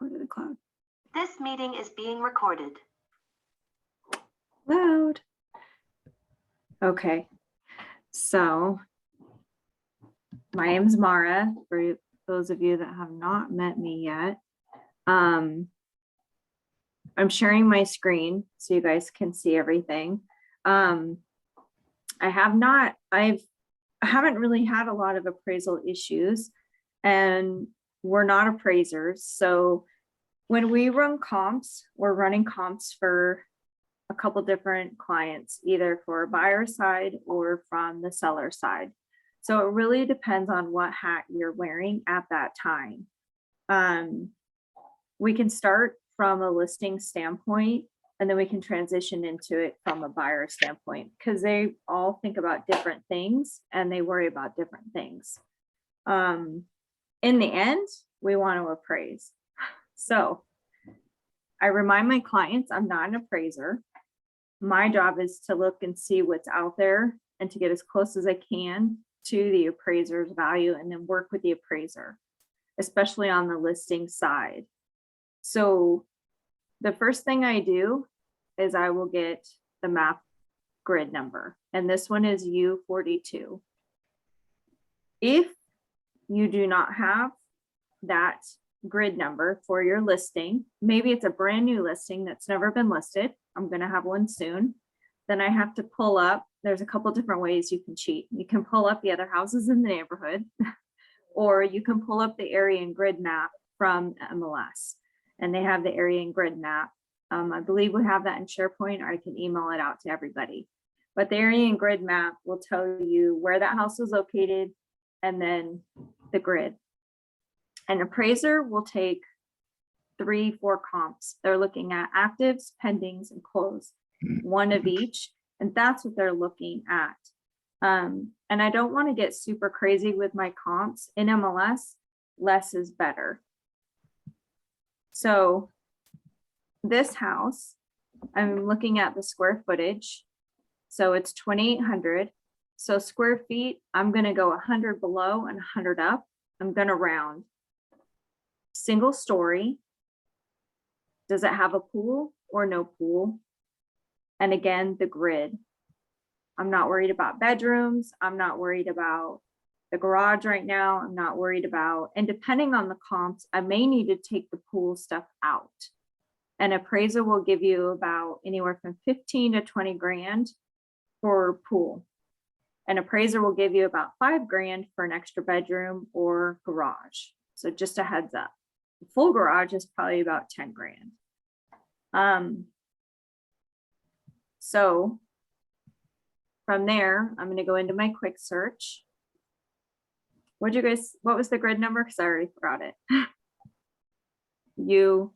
Go to the cloud. This meeting is being recorded. Loud. Okay, so my name's Mara, for those of you that have not met me yet. I'm sharing my screen so you guys can see everything. I haven't really had a lot of appraisal issues, and we're not appraisers. So when we run comps, we're running comps for a couple different clients, either for buyer side or from the seller side. So it really depends on what hat you're wearing at that time. We can start from a listing standpoint, and then we can transition into it from a buyer standpoint, because they all think about different things and they worry about different things. In the end, we want to appraise. So I remind my clients I'm not an appraiser. My job is to look and see what's out there and to get as close as I can to the appraiser's value, and then work with the appraiser, especially on the listing side. So the first thing I do is I will get the map grid number, and this one is U42. If you do not have that grid number for your listing, maybe it's a brand new listing that's never been listed. I'm going to have one soon. Then I have to pull up. There's a couple different ways you can cheat. You can pull up the other houses in the neighborhood, or you can pull up the area and grid map from MLS, and they have the area and grid map. I believe we have that in SharePoint, or I can email it out to everybody. But the area and grid map will tell you where that house is located, and then the grid. An appraiser will take 3-4 comps. They're looking at actives, pendings, and closed, one of each, and that's what they're looking at. And I don't want to get super crazy with my comps. In MLS, less is better. So this house, I'm looking at the square footage. So it's 2,800. So square feet, I'm going to go 100 below and 100 up. I'm going to round. Single story. Does it have a pool or no pool? And again, the grid. I'm not worried about bedrooms. I'm not worried about the garage right now. I'm not worried about, and depending on the comps, I may need to take the pool stuff out. An appraiser will give you about anywhere from 15 to 20 grand for pool. An appraiser will give you about 5 grand for an extra bedroom or garage. So just a heads up. The full garage is probably about 10 grand. So from there, I'm going to go into my quick search. What was the grid number? Because I already forgot it. You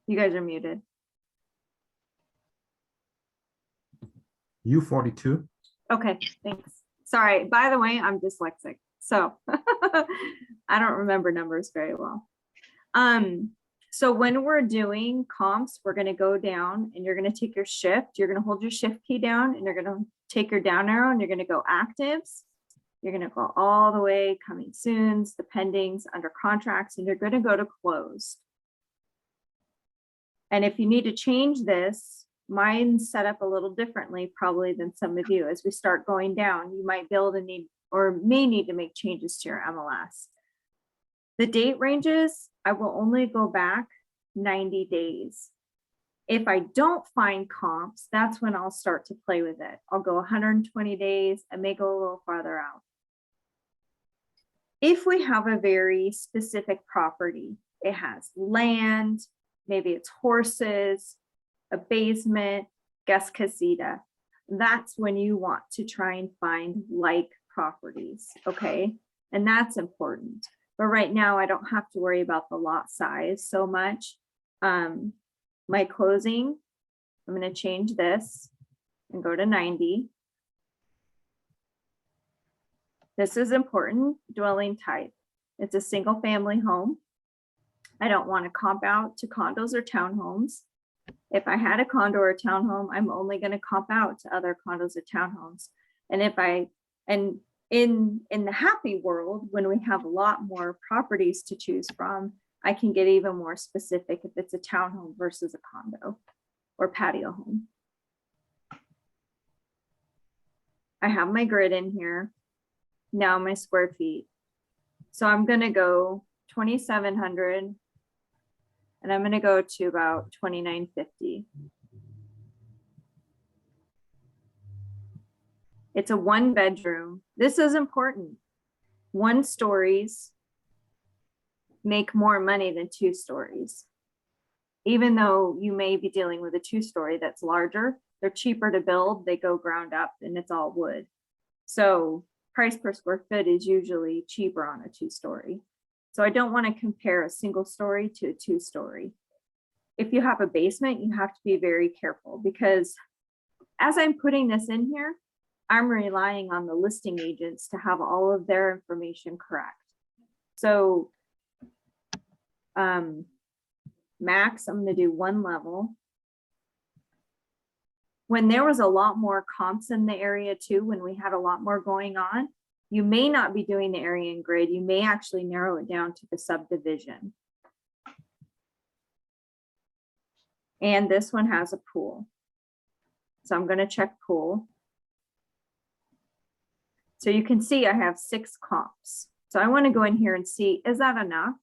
guys are muted. U42. Okay, thanks. Sorry, by the way, I'm dyslexic, so I don't remember numbers very well. So when we're doing comps, we're going to go down, and you're going to take your shift. You're going to hold your shift key down, and you're going to take your down arrow, and you're going to go actives. You're going to go all the way coming soons, the pendings, under contracts, and you're going to go to closed. And if you need to change this, mine's set up a little differently probably than some of you. As we start going down, you might be able to need, or may need to make changes to your MLS. The date ranges, I will only go back 90 days. If I don't find comps, that's when I'll start to play with it. I'll go 120 days. I may go a little farther out. If we have a very specific property, it has land, maybe it's horses, a basement, guest casita, that's when you want to try and find like properties, okay? And that's important. But right now, I don't have to worry about the lot size so much. My closing, I'm going to change this and go to 90. This is important, dwelling type. It's a single family home. I don't want to comp out to condos or townhomes. If I had a condo or a townhome, I'm only going to comp out to other condos or townhomes. And In the happy world, when we have a lot more properties to choose from, I can get even more specific if it's a townhome versus a condo or patio home. I have my grid in here. Now my square feet. So I'm going to go 2,700 and I'm going to go to about 2,950. It's a 1-bedroom. This is important. 1 stories make more money than 2 stories. Even though you may be dealing with a 2-story that's larger, they're cheaper to build. They go ground up and it's all wood. So price per square foot is usually cheaper on a 2-story. So I don't want to compare a single story to a 2-story. If you have a basement, you have to be very careful because as I'm putting this in here, I'm relying on the listing agents to have all of their information correct. So max, I'm going to do 1 level. When there was a lot more comps in the area too, when we had a lot more going on, you may not be doing the area and grid. You may actually narrow it down to the subdivision. And this one has a pool. So I'm going to check pool. So you can see I have 6 comps. So I want to go in here and see, is that enough?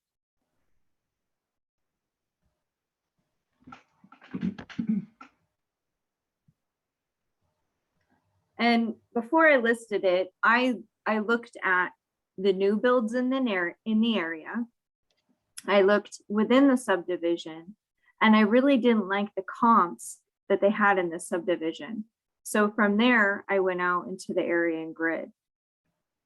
And before I listed it, I looked at the new builds in the area. I looked within the subdivision, and I really didn't like the comps that they had in the subdivision. So from there, I went out into the area and grid.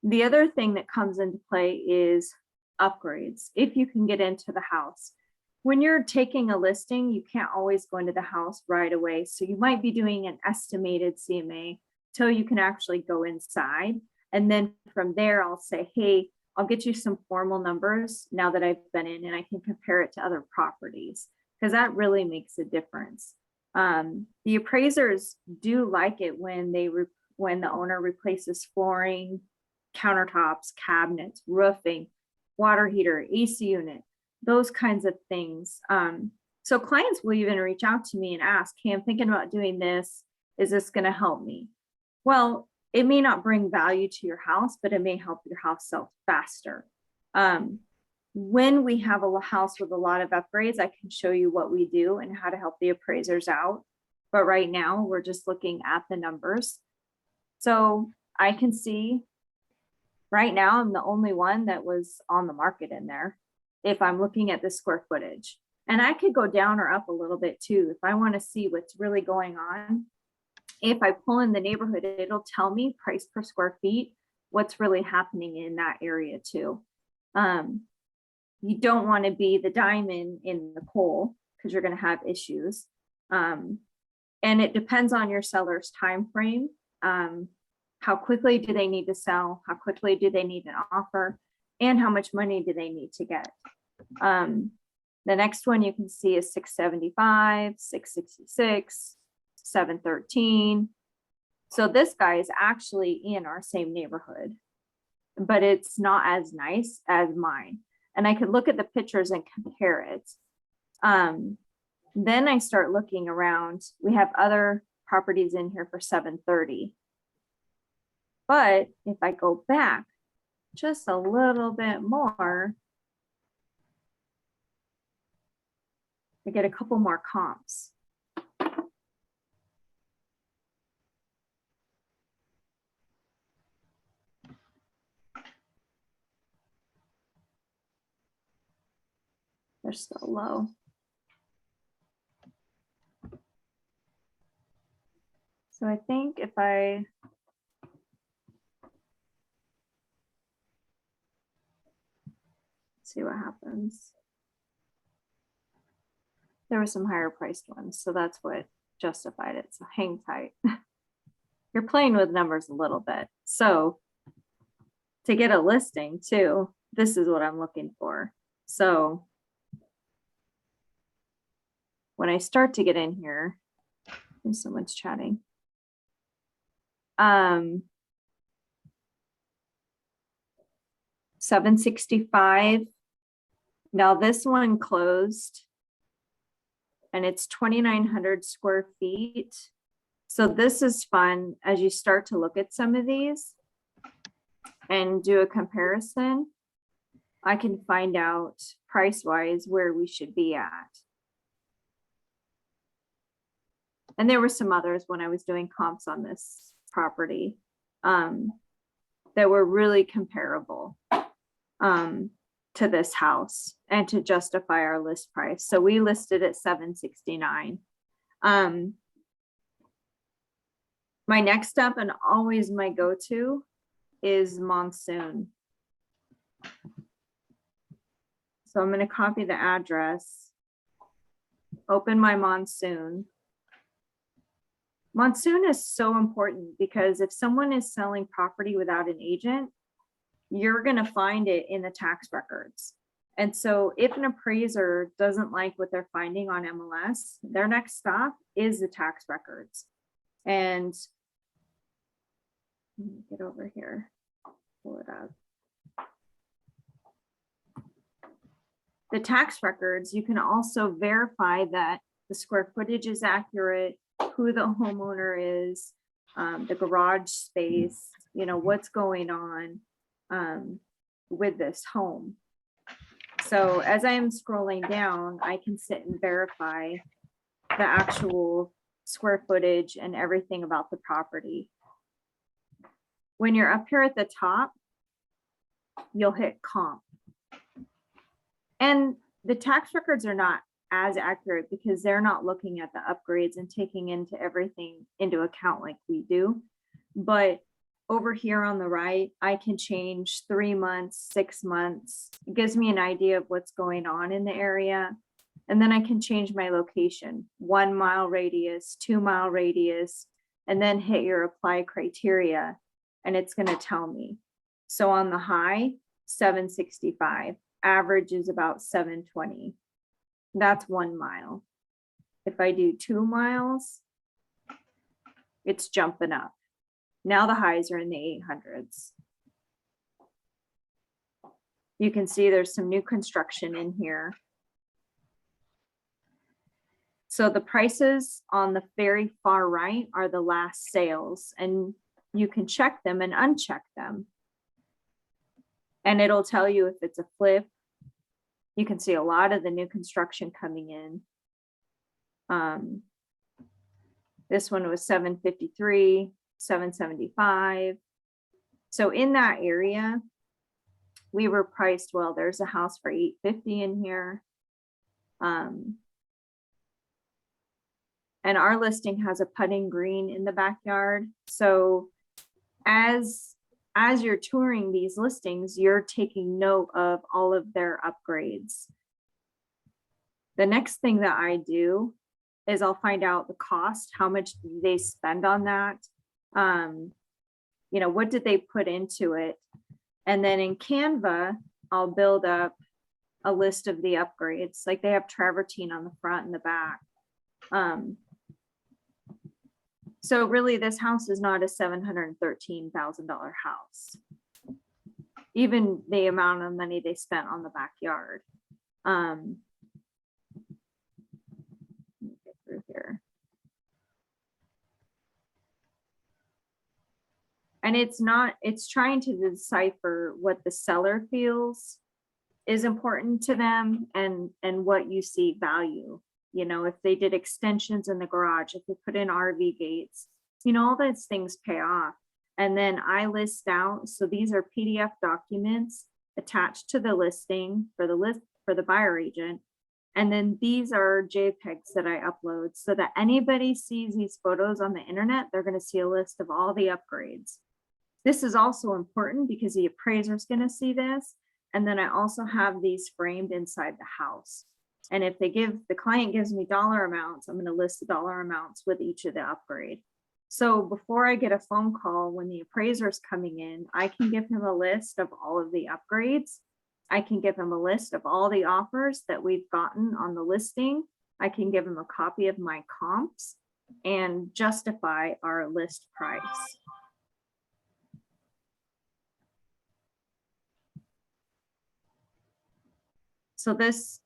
The other thing that comes into play is upgrades, if you can get into the house. When you're taking a listing, you can't always go into the house right away. So you might be doing an estimated CMA till you can actually go inside. And then from there, I'll say, hey, I'll get you some formal numbers now that I've been in and I can compare it to other properties because that really makes a difference. The appraisers do like it when when the owner replaces flooring, countertops, cabinets, roofing, water heater, AC unit, those kinds of things. So clients will even reach out to me and ask, hey, I'm thinking about doing this. Is this going to help me? Well, it may not bring value to your house, but it may help your house sell faster. When we have a house with a lot of upgrades, I can show you what we do and how to help the appraisers out. But right now, we're just looking at the numbers. So I can see right now, I'm the only one that was on the market in there if I'm looking at the square footage. And I could go down or up a little bit too if I want to see what's really going on. If I pull in the neighborhood, it'll tell me price per square feet, what's really happening in that area too. You don't want to be the diamond in the coal because you're going to have issues. And it depends on your seller's time frame. How quickly do they need to sell? How quickly do they need an offer? And how much money do they need to get? The next one you can see is 675, 666, 713. So this guy is actually in our same neighborhood, but it's not as nice as mine. And I could look at the pictures and compare it. Then I start looking around. We have other properties in here for 730. But if I go back just a little bit more, I get a couple more comps. They're still low. So I think if I see what happens. There were some higher priced ones, so that's what justified it. So hang tight. You're playing with numbers a little bit. So to get a listing too, this is what I'm looking for. So when I start to get in here, there's someone's chatting. $765. Now this one closed and it's 2,900 square feet. So this is fun as you start to look at some of these and do a comparison. I can find out price-wise where we should be at. And there were some others when I was doing comps on this property that were really comparable to this house and to justify our list price. So we listed at $769. My next up and always my go-to is Monsoon. So I'm going to copy the address, open my Monsoon. Monsoon is so important because if someone is selling property without an agent, you're going to find it in the tax records. And so if an appraiser doesn't like what they're finding on MLS, their next stop is the tax records. And let me get over here, pull it up. The tax records, you can also verify that the square footage is accurate, who the homeowner is, the garage space, you know, what's going on with this home. So as I am scrolling down, I can sit and verify the actual square footage and everything about the property. When you're up here at the top, you'll hit comp. And the tax records are not as accurate because they're not looking at the upgrades and taking into everything into account like we do. But over here on the right, I can change 3 months, 6 months. It gives me an idea of what's going on in the area. And then I can change my location, 1 mile radius, 2 mile radius, and then hit your apply criteria. And it's going to tell me. So on the high, 765. Average is about 720. That's 1 mile. If I do 2 miles, it's jumping up. Now the highs are in the 800s. You can see there's some new construction in here. So the prices on the very far right are the last sales, and you can check them and uncheck them. And it'll tell you if it's a flip. You can see a lot of the new construction coming in. This one was 753, 775. So in that area, we were priced well. There's a house for 850 in here. And our listing has a putting green in the backyard. So as you're touring these listings, you're taking note of all of their upgrades. The next thing that I do is I'll find out the cost, how much they spend on that. You know, what did they put into it? And then in Canva, I'll build up a list of the upgrades. Like they have travertine on the front and the back. So really this house is not a $713,000 house. Even the amount of money they spent on the backyard. Let me get through here. And it's trying to decipher what the seller feels is important to them and what you see value. You know, if they did extensions in the garage, if they put in RV gates, you know, all those things pay off. And then I list out, so these are PDF documents attached to the listing for the buyer agent. And then these are JPEGs that I upload so that anybody sees these photos on the internet, they're going to see a list of all the upgrades. This is also important because the appraiser is going to see this. And then I also have these framed inside the house. And if the client gives me dollar amounts, I'm going to list the dollar amounts with each of the upgrade. So before I get a phone call when the appraiser is coming in, I can give him a list of all of the upgrades. I can give him a list of all the offers that we've gotten on the listing. I can give him a copy of my comps and justify our list price. So this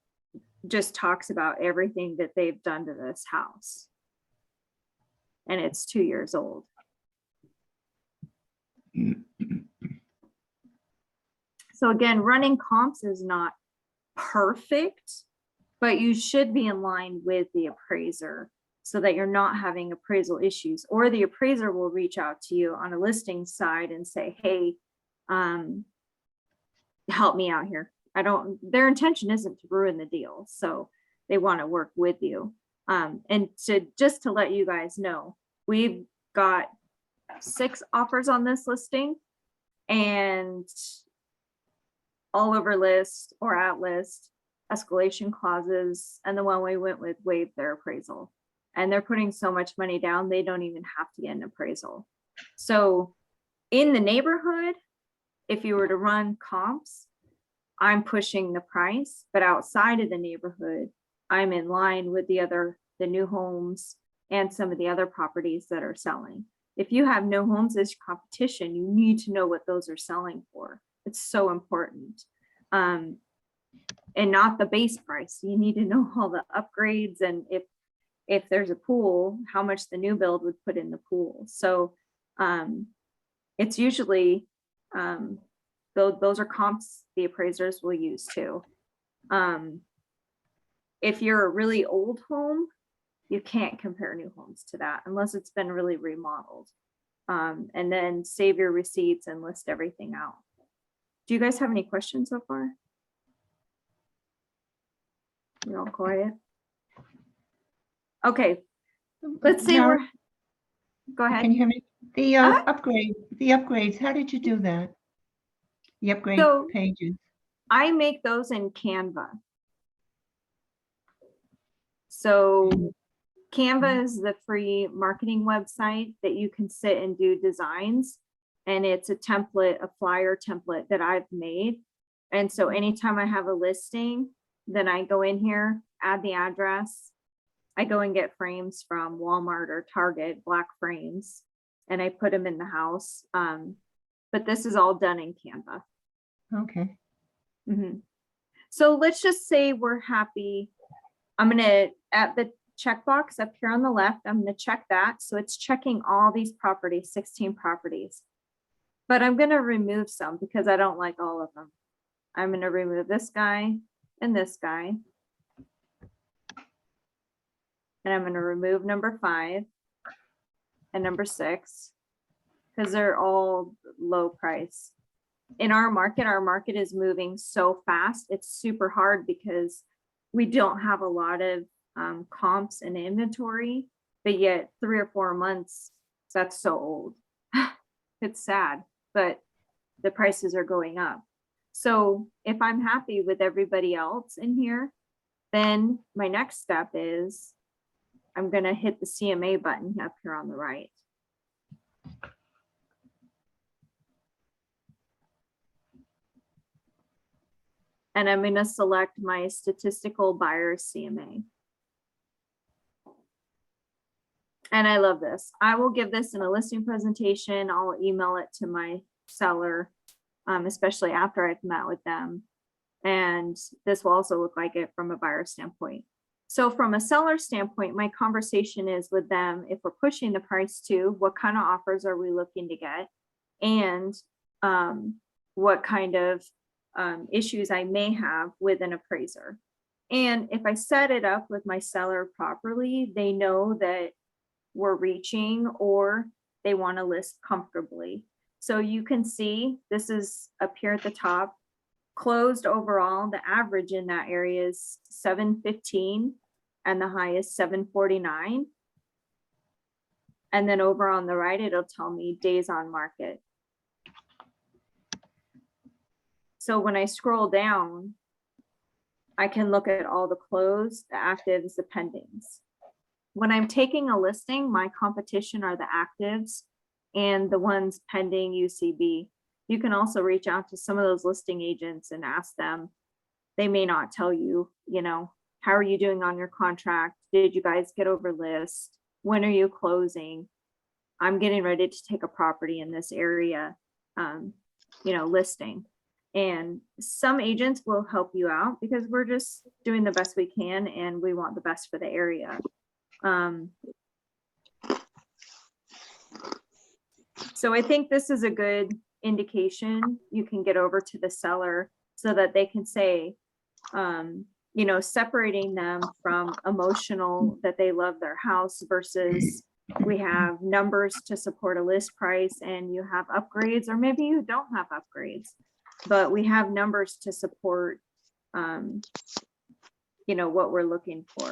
just talks about everything that they've done to this house. And it's 2 years old. So again, running comps is not perfect, but you should be in line with the appraiser so that you're not having appraisal issues, or the appraiser will reach out to you on a listing side and say, hey, help me out here. Their intention isn't to ruin the deal. So they want to work with you. And just to let you guys know, we've got 6 offers on this listing, and all over list or at list, escalation clauses, and the one we went with waived their appraisal. And they're putting so much money down, they don't even have to get an appraisal. So in the neighborhood, if you were to run comps, I'm pushing the price, but outside of the neighborhood, I'm in line with the new homes and some of the other properties that are selling. If you have no homes as competition, you need to know what those are selling for. It's so important. And not the base price. You need to know all the upgrades, and if there's a pool, how much the new build would put in the pool. So it's usually, those are comps the appraisers will use too. If you're a really old home, you can't compare new homes to that unless it's been really remodeled. And then save your receipts and list everything out. Do you guys have any questions so far? You're all quiet. Okay, let's say Mara, go ahead. can you hear me? The upgrades, how did you do that? The upgrade So pages. I make those in Canva. So Canva is the free marketing website that you can sit and do designs. And it's a template, a flyer template that I've made. And so anytime I have a listing, then I go in here, add the address. I go and get frames from Walmart or Target, black frames, and I put them in the house. But this is all done in Canva. Okay. So let's just say we're happy. I'm gonna, at the checkbox up here on the left, I'm gonna check that. So it's checking all these properties, 16 properties. But I'm gonna remove some because I don't like all of them. I'm gonna remove this guy and this guy. And I'm gonna remove number 5 and number 6 because they're all low price. In our market is moving so fast. It's super hard because we don't have a lot of comps and inventory, but yet 3 or 4 months, that's so old. It's sad, but the prices are going up. So if I'm happy with everybody else in here, then my next step is I'm going to hit the CMA button up here on the right. And I'm going to select my statistical buyer CMA. And I love this. I will give this in a listing presentation. I'll email it to my seller, especially after I've met with them. And this will also look like it from a buyer standpoint. So from a seller standpoint, my conversation is with them, if we're pushing the price to, what kind of offers are we looking to get? And what kind of issues I may have with an appraiser. And if I set it up with my seller properly, they know that we're reaching or they want to list comfortably. So you can see this is up here at the top. Closed overall, the average in that area is 715 and the high is 749. And then over on the right, it'll tell me days on market. So when I scroll down, I can look at all the closed, the actives, the pendings. When I'm taking a listing, my competition are the actives and the ones pending UCB. You can also reach out to some of those listing agents and ask them. They may not tell you, how are you doing on your contract? Did you guys get over list? When are you closing? I'm getting ready to take a property in this area, listing. And some agents will help you out because we're just doing the best we can and we want the best for the area. So I think this is a good indication you can get over to the seller so that they can say, you know, separating them from emotional that they love their house versus we have numbers to support a list price and you have upgrades, or maybe you don't have upgrades, but we have numbers to support, you know, what we're looking for.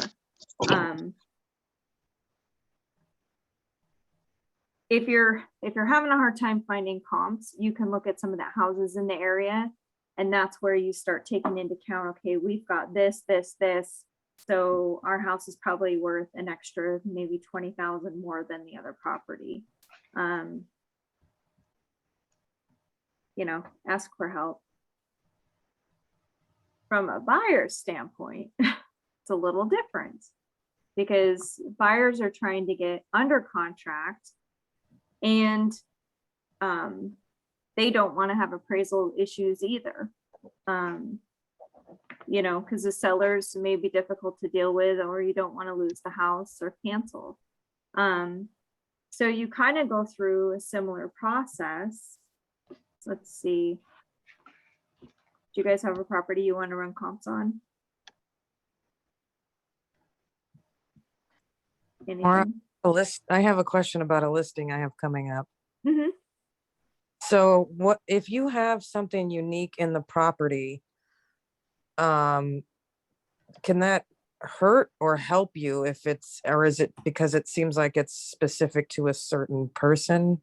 If you're having a hard time finding comps, you can look at some of the houses in the area, and that's where you start taking into account, okay, we've got this, this, this. So our house is probably worth an extra maybe 20,000 more than the other property. You know, ask for help. From a buyer's standpoint, it's a little different because buyers are trying to get under contract and they don't want to have appraisal issues either. You know, because the sellers may be difficult to deal with, or you don't want to lose the house or cancel. So you kind of go through a similar process. Let's see. Do you guys have a property you want to run comps on? Mara, Anything? I have a question about a listing I have coming up. Mm-hmm. So what if you have something unique in the property, can that hurt or help you if it's, or is it because it seems like it's specific to a certain person?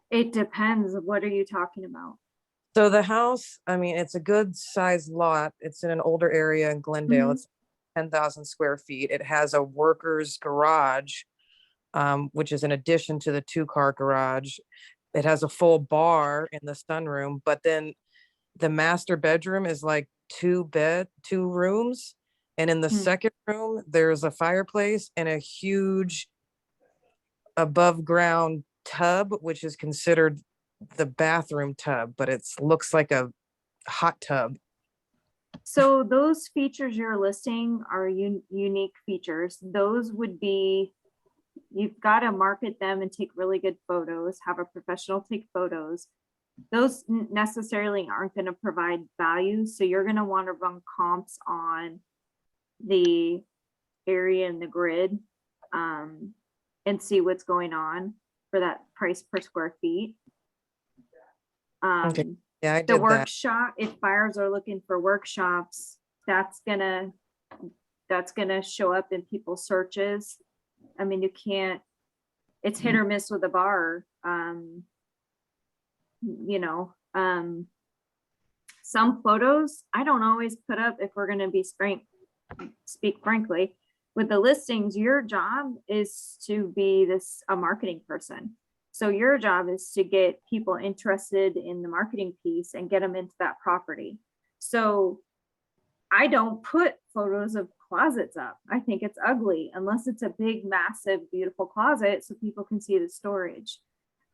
It depends. What are you talking about? So the house, I mean, it's a good sized lot. It's in an older area in Glendale. Mhm. It's 10,000 square feet. It has a worker's garage, which is an addition to the 2-car garage. It has a full bar in the sunroom, but then the master bedroom is like 2 rooms. And in the Hmm. second room, there's a fireplace and a huge above ground tub, which is considered the bathroom tub, but it looks like a hot tub. So those features you're listing are unique features. Those would be, you've got to market them and take really good photos, have a professional take photos. Those necessarily aren't going to provide value. So you're going to want to run comps on the area and the grid and see what's going on for that price per square feet. Okay. Yeah, I The did that. workshop, if buyers are looking for workshops, that's gonna show up in people's searches. I mean, you can't, it's hit or miss with a bar. You know, some photos I don't always put up if we're gonna speak frankly. With the listings, your job is to be a marketing person. So your job is to get people interested in the marketing piece and get them into that property. So I don't put photos of closets up. I think it's ugly unless it's a big, massive, beautiful closet so people can see the storage.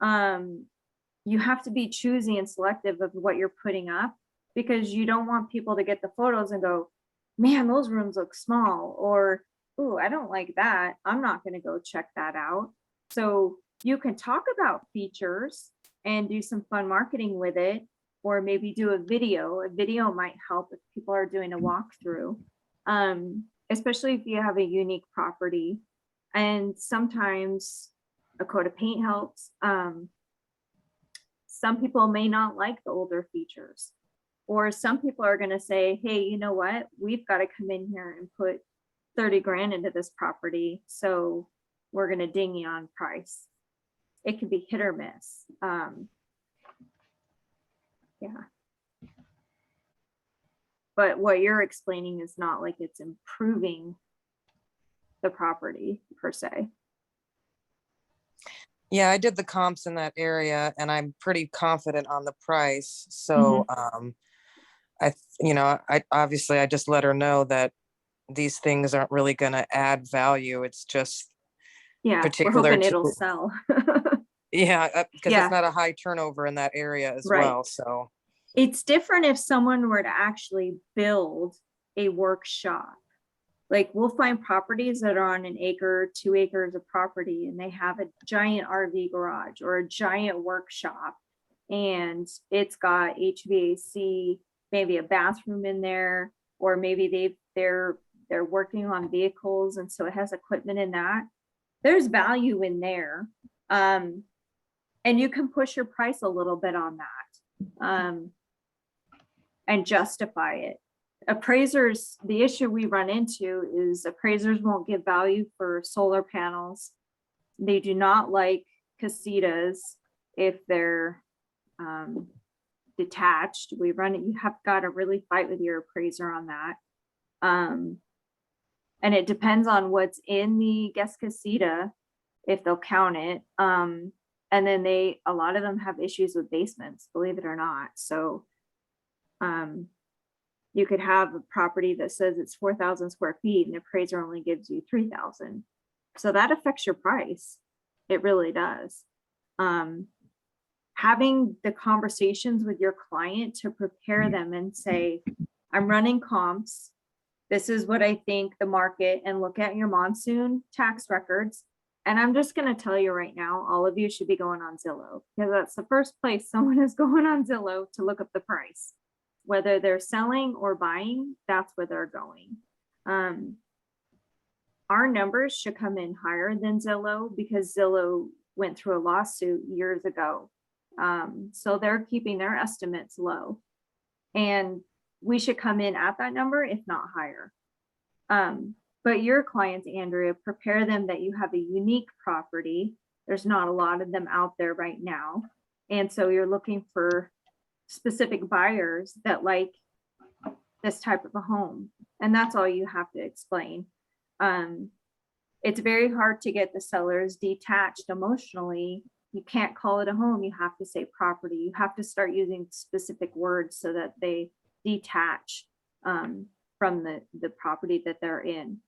You have to be choosy and selective of what you're putting up because you don't want people to get the photos and go, man, those rooms look small, or, oh, I don't like that. I'm not going to go check that out. So you can talk about features and do some fun marketing with it, or maybe do a video. A video might help if people are doing a walkthrough, especially if you have a unique property. And sometimes a coat of paint helps. Some people may not like the older features, or some people are going to say, hey, you know what? We've got to come in here and put 30 grand into this property. So we're going to ding you on price. It can be hit or miss. Yeah. But what you're explaining is not like it's improving the property per se. Yeah, I did the comps in that area and I'm pretty confident on the price. So, I obviously I just let her know that these things aren't really going to add value. It's just Yeah, we're particular hoping to, it'll sell. yeah, because Yeah. it's not a high turnover in that area as Right. well. So, It's different if someone were to actually build a workshop. Like we'll find properties that are on an acre, 2 acres of property, and they have a giant RV garage or a giant workshop. And it's got HVAC, maybe a bathroom in there, or maybe they're working on vehicles. And so it has equipment in that. There's value in there. And you can push your price a little bit on that. And justify it. Appraisers, the issue we run into is appraisers won't give value for solar panels. They do not like casitas if they're detached. You have got to really fight with your appraiser on that. And it depends on what's in the guest casita, if they'll count it. And then a lot of them have issues with basements, believe it or not. So you could have a property that says it's 4,000 square feet and the appraiser only gives you 3,000. So that affects your price. It really does. Having the conversations with your client to prepare them and say, I'm running comps. This is what I think the market, and look at your monsoon tax records. And I'm just going to tell you right now, all of you should be going on Zillow, because that's the first place someone is going on Zillow to look up the price. Whether they're selling or buying, that's where they're going. Our numbers should come in higher than Zillow because Zillow went through a lawsuit years ago. So they're keeping their estimates low. And we should come in at that number, if not higher. But your clients, Andrea, prepare them that you have a unique property. There's not a lot of them out there right now. And so you're looking for specific buyers that like this type of a home. And that's all you have to explain. It's very hard to get the sellers detached emotionally. You can't call it a home. You have to say property. You have to start using specific words so that they detach from the property that they're in.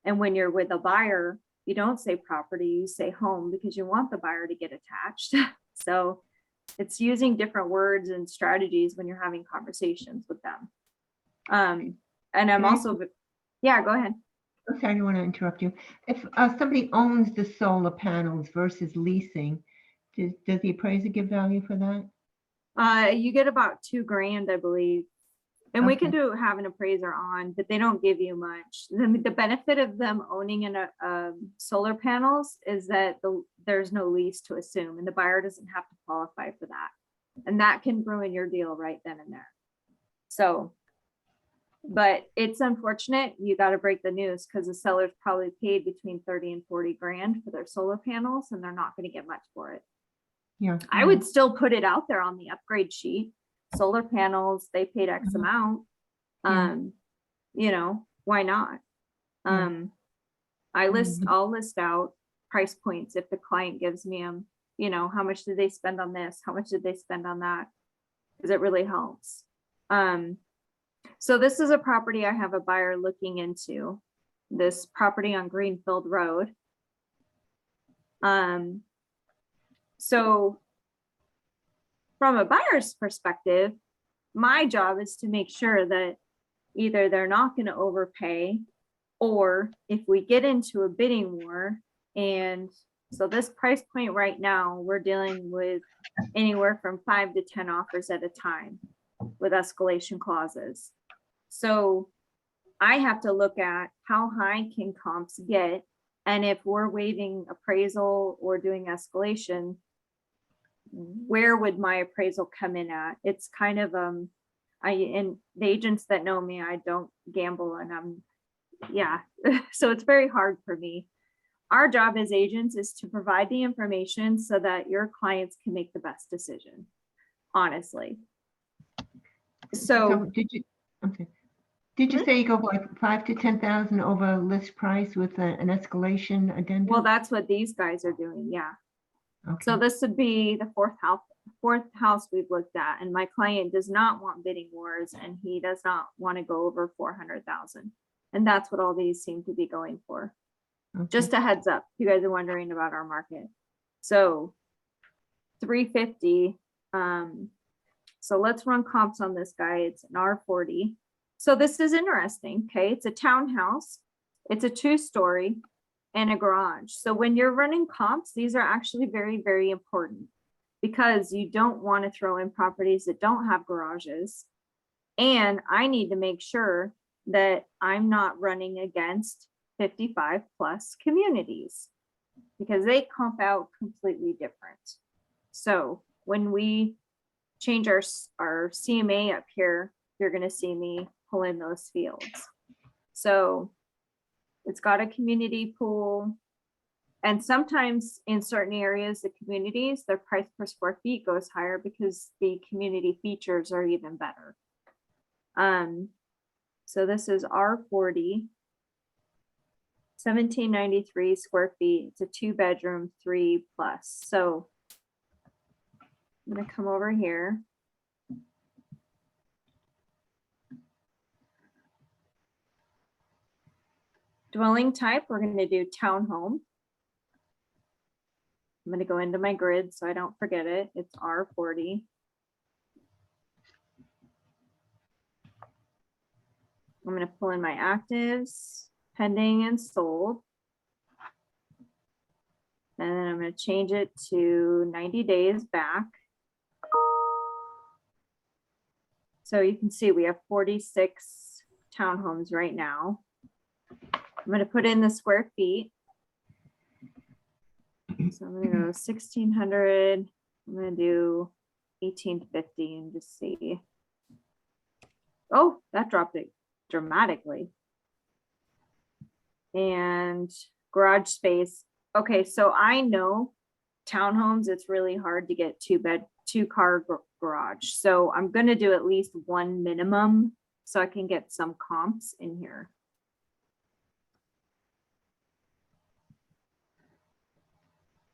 And when you're with a buyer, you don't say property, you say home, because you want the buyer to get attached. So it's using different words and strategies when you're having conversations with them. And I'm also, yeah, go ahead. I'm sorry, I don't want to interrupt you. If somebody owns the solar panels versus leasing, does the appraiser give value for that? You get about $2,000, I believe. And we can Okay. have an appraiser on, but they don't give you much. The benefit of them owning solar panels is that there's no lease to assume, and the buyer doesn't have to qualify for that. And that can ruin your deal right then and there. So, but it's unfortunate. You got to break the news because the sellers probably paid between 30 and 40 grand for their solar panels, and they're not going to get much for it. Yeah. I would still put it out there on the upgrade sheet. Solar panels, they paid X amount. You know, why not? I'll list out price points if the client gives me them, you know, how much did they spend on this? How much did they spend on that? Because it really helps. So this is a property I have a buyer looking into, this property on Greenfield Road. So from a buyer's perspective, my job is to make sure that either they're not going to overpay, or if we get into a bidding war, and so this price point right now, we're dealing with anywhere from 5 to 10 offers at a time with escalation clauses. So I have to look at how high can comps get, and if we're waiving appraisal or doing escalation, where would my appraisal come in at? It's kind of and the agents that know me, I don't gamble, and so it's very hard for me. Our job as agents is to provide the information so that your clients can make the best decision, honestly. So did you say you go like 5 to 10,000 over list price with an escalation addendum? well, that's what these guys are doing. Yeah. Okay. So this would be the fourth house we've looked at, and my client does not want bidding wars, and he does not want to go over 400,000. And that's what all these seem to be going for. Okay. Just a heads up, you guys are wondering about our market. So 350. So let's run comps on this guy. It's an R40. So this is interesting. Okay. It's a townhouse. It's a 2-story and a garage. So when you're running comps, these are actually very, very important because you don't want to throw in properties that don't have garages. And I need to make sure that I'm not running against 55 plus communities because they comp out completely different. So when we change our CMA up here, you're going to see me pull in those fields. So it's got a community pool. And sometimes in certain areas, the communities, their price per square feet goes higher because the community features are even better. So this is R40, 1793 square feet. It's a 2-bedroom, 3 plus. So I'm going to come over here. Dwelling type, we're going to do townhome. I'm going to go into my grid so I don't forget it. It's R40. I'm going to pull in my actives, pending and sold. And then I'm going to change it to 90 days back. So you can see we have 46 townhomes right now. I'm going to put in the square feet. So I'm going to go 1600. I'm going to do 1850 and just see. Oh, that dropped it dramatically. And garage space. Okay, so I know townhomes, it's really hard to get 2-car garage. So I'm going to do at least one minimum so I can get some comps in here.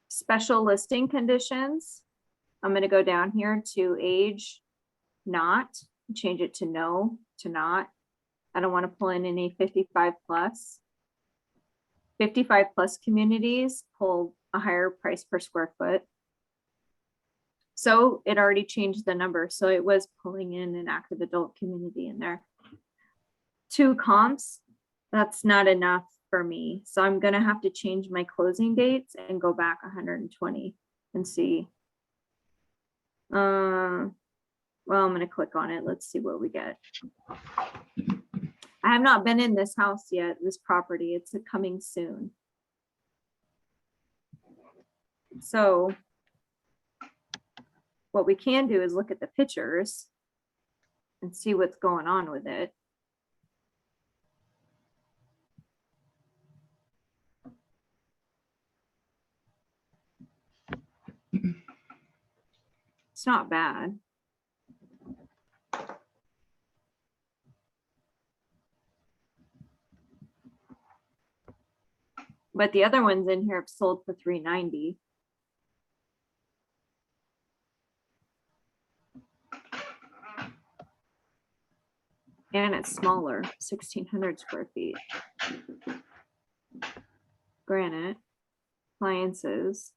Special listing conditions. I'm going to go down here to age not, change it to no to not. I don't want to pull in any 55 plus. 55 plus communities pull a higher price per square foot. So it already changed the number. So it was pulling in an active adult community in there. 2 comps, that's not enough for me. So I'm going to have to change my closing dates and go back 120 and see. Well, I'm going to click on it. Let's see what we get. I have not been in this house yet, this property. It's coming soon. So what we can do is look at the pictures and see what's going on with it. It's not bad. But the other ones in here have sold for $390. And it's smaller, 1,600 square feet. Granite, appliances.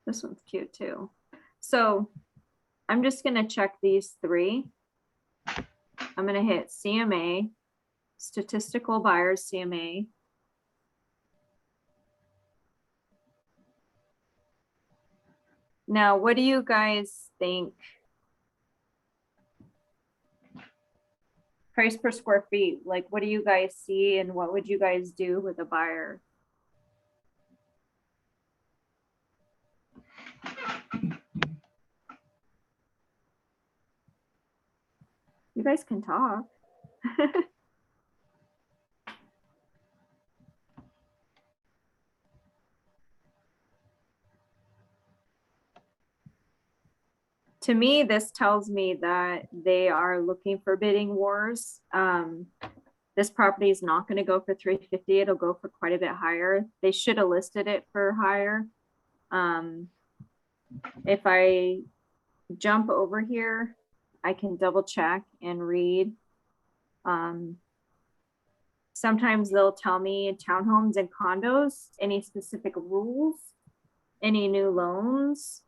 This one's cute too. So I'm just going to check these 3. I'm going to hit CMA, statistical buyers CMA. Now, what do you guys think? Price per square feet, like what do you guys see and what would you guys do with a buyer? You guys can talk. To me, this tells me that they are looking for bidding wars. This property is not going to go for 350. It'll go for quite a bit higher. They should have listed it for higher. If I jump over here, I can double check and read. Sometimes they'll tell me townhomes and condos, any specific rules, any new loans.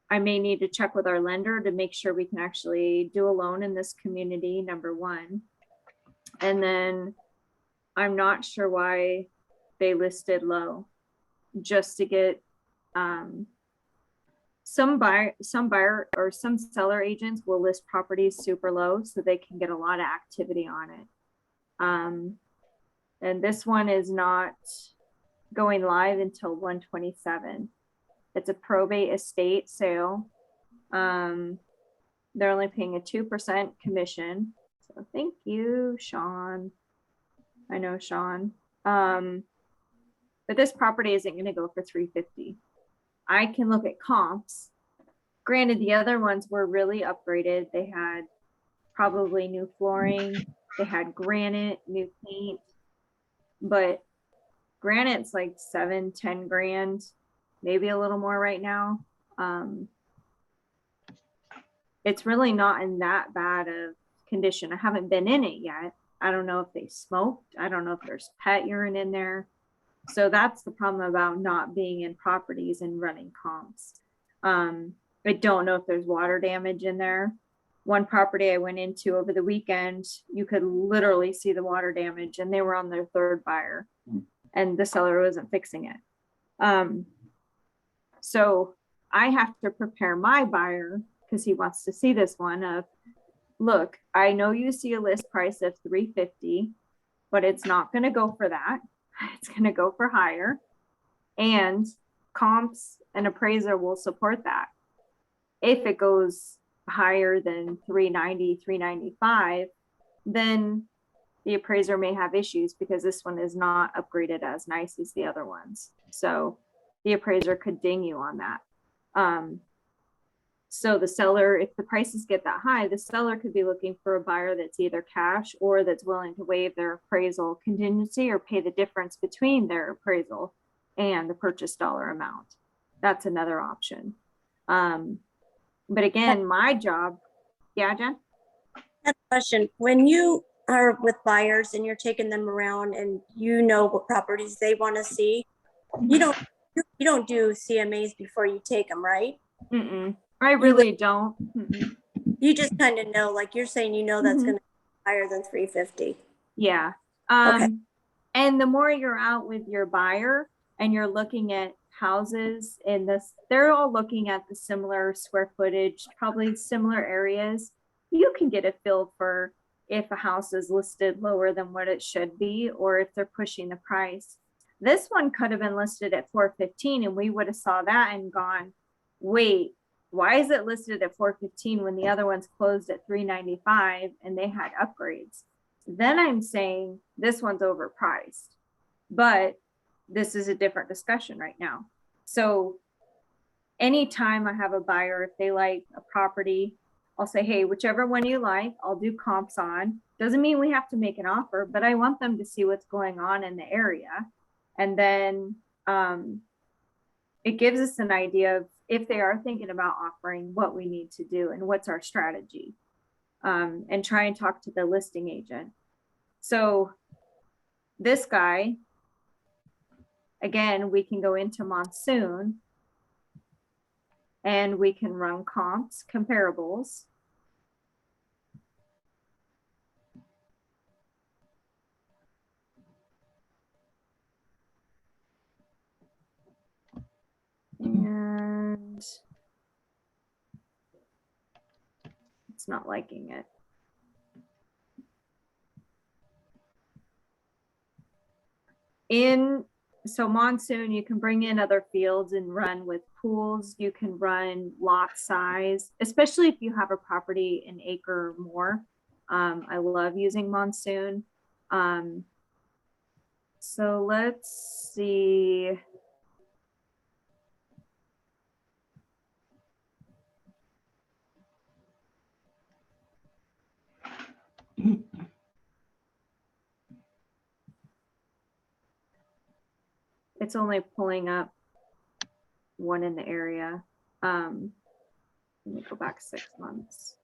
I may need to check with our lender to make sure we can actually do a loan in this community, number one. And then I'm not sure why they listed low, just to get some buyer or some seller agents will list properties super low so they can get a lot of activity on it. And this one is not going live until 1/27. It's a probate estate sale. They're only paying a 2% commission. So thank you, Sean. I know Sean. But this property isn't going to go for 350. I can look at comps. Granted, the other ones were really upgraded. They had probably new flooring. They had granite, new paint. But granite's like 7-10 grand, maybe a little more right now. It's really not in that bad of condition. I haven't been in it yet. I don't know if they smoked. I don't know if there's pet urine in there. So that's the problem about not being in properties and running comps. I don't know if there's water damage in there. One property I went into over the weekend, you could literally see the water damage, and they were on their third buyer and the seller wasn't fixing it. So I have to prepare my buyer because he wants to see this one of, look, I know you see a list price of 350, but it's not going to go for that. It's going to go for higher, and comps and appraiser will support that. If it goes higher than 390, 395, then the appraiser may have issues because this one is not upgraded as nice as the other ones. So the appraiser could ding you on that. So the seller, if the prices get that high, the seller could be looking for a buyer that's either cash or that's willing to waive their appraisal contingency or pay the difference between their appraisal and the purchase dollar amount. That's another option. But again, my job, yeah, Jen? Question. When you are with buyers and you're taking them around and you know what properties they want to see, you don't do CMAs before you take them, right? I really don't. You just kind of know, like you're saying, you know that's going to be higher than 350. Yeah. Okay. And the more you're out with your buyer and you're looking at houses in this, they're all looking at the similar square footage, probably similar areas. You can get a feel for if a house is listed lower than what it should be, or if they're pushing the price. This one could have been listed at 415 and we would have saw that and gone, wait, why is it listed at 415 when the other one's closed at 395 and they had upgrades? Then I'm saying this one's overpriced, but this is a different discussion right now. So anytime I have a buyer, if they like a property, I'll say, hey, whichever one you like, I'll do comps on. Doesn't mean we have to make an offer, but I want them to see what's going on in the area. And then it gives us an idea of if they are thinking about offering, what we need to do and what's our strategy, and try and talk to the listing agent. So this guy, again, we can go into Monsoon and we can run comps, comparables. And it's not liking it. So Monsoon, you can bring in other fields and run with pools. You can run lot size, especially if you have a property an acre or more. I love using Monsoon. So let's see. It's only pulling up one in the area. Let me go back 6 months.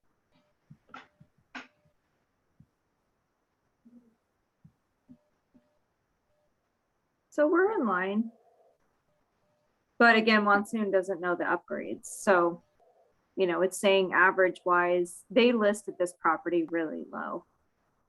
So we're in line. But again, Monsoon doesn't know the upgrades. So, you know, it's saying average wise, they listed this property really low.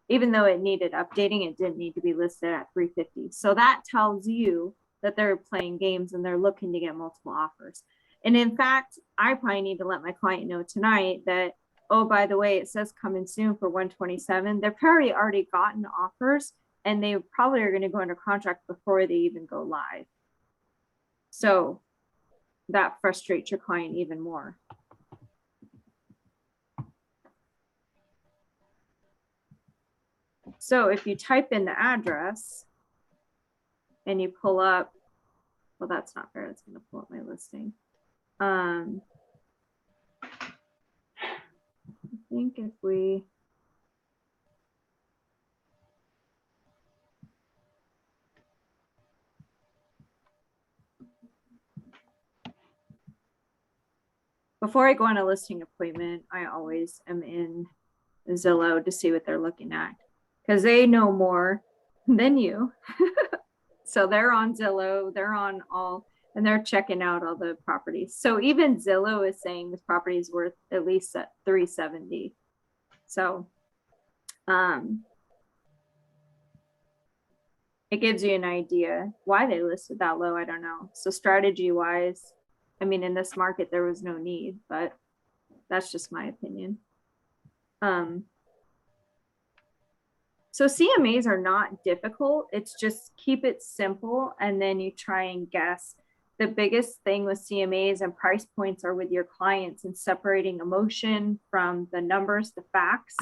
Even though it needed updating, it didn't need to be listed at 350. So that tells you that they're playing games and they're looking to get multiple offers. And in fact, I probably need to let my client know tonight that, oh, by the way, it says coming soon for 127. They're probably already gotten offers and they probably are going to go under contract before they even go live. So that frustrates your client even more. So if you type in the address and you pull up, well, that's not fair. It's going to pull up my listing. I think if we, before I go on a listing appointment, I always am in Zillow to see what they're looking at because they know more than you. So they're on Zillow, they're on all, and they're checking out all the properties. So even Zillow is saying this property is worth at least at 370. So it gives you an idea why they listed that low. I don't know. So strategy wise, I mean, in this market, there was no need, but that's just my opinion. So CMAs are not difficult. It's just keep it simple and then you try and guess. The biggest thing with CMAs and price points are with your clients and separating emotion from the numbers, the facts.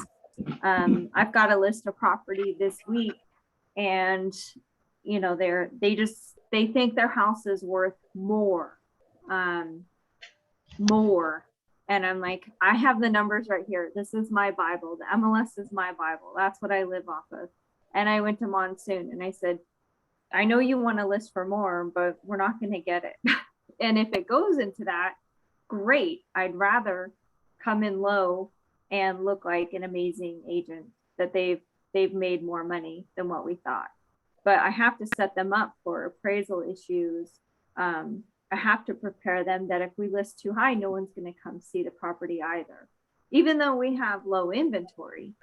I've got a list of property this week and you know, they think their house is worth more. And I'm like, I have the numbers right here. This is my Bible. The MLS is my Bible. That's what I live off of. And I went to Monsoon and I said, I know you want to list for more, but we're not going to get it. And if it goes into that, great. I'd rather come in low and look like an amazing agent that they've made more money than what we thought. But I have to set them up for appraisal issues. I have to prepare them that if we list too high, no one's going to come see the property either. Even though we have low inventory,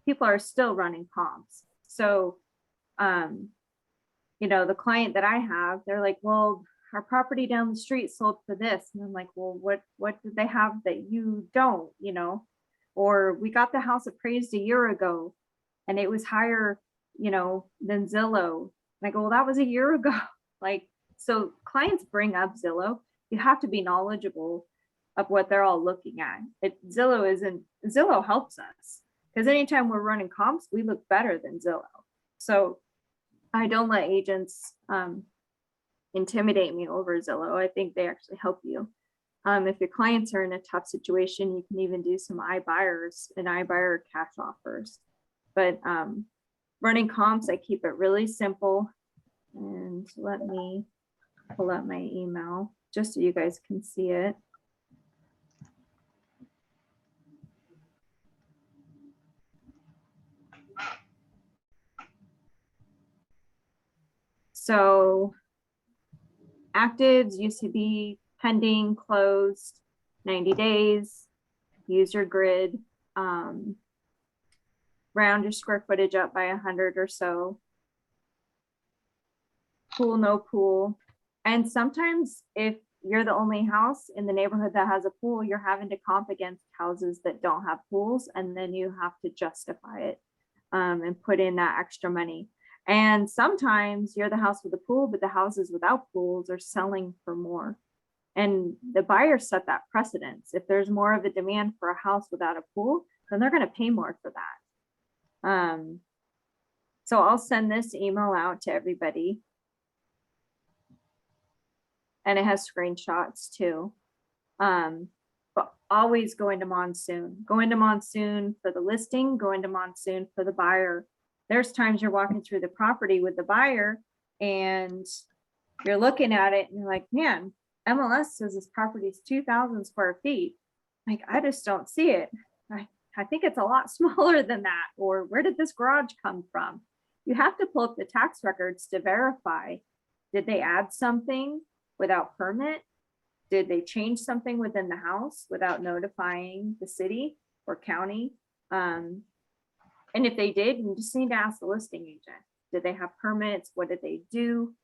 people are still running comps. So, you know, the client that I have, they're like, well, our property down the street sold for this. And I'm like, well, what did they have that you don't, you know? Or we got the house appraised a year ago and it was higher, you know, than Zillow. And I go, well, that was a year ago. Like, so clients bring up Zillow. You have to be knowledgeable of what they're all looking at. Zillow helps us because anytime we're running comps, we look better than Zillow. So I don't let agents intimidate me over Zillow. I think they actually help you. If your clients are in a tough situation, you can even do some iBuyer cash offers. But running comps, I keep it really simple. And let me pull up my email just so you guys can see it. So actives used to be pending, closed, 90 days, use your grid, round your square footage up by 100 or so. Pool, no pool. And sometimes if you're the only house in the neighborhood that has a pool, you're having to comp against houses that don't have pools, and then you have to justify it and put in that extra money. And sometimes you're the house with a pool, but the houses without pools are selling for more. And the buyers set that precedence. If there's more of a demand for a house without a pool, then they're going to pay more for that. So I'll send this email out to everybody. And it has screenshots too. But always go into Monsoon. Go into Monsoon for the listing, go into Monsoon for the buyer. There's times you're walking through the property with the buyer and you're looking at it and you're like, man, MLS says this property is 2,000 square feet. Like, I just don't see it. I think it's a lot smaller than that. Or where did this garage come from? You have to pull up the tax records to verify. Did they add something without permit? Did they change something within the house without notifying the city or county? And if they did, you just need to ask the listing agent. Did they have permits? What did they do?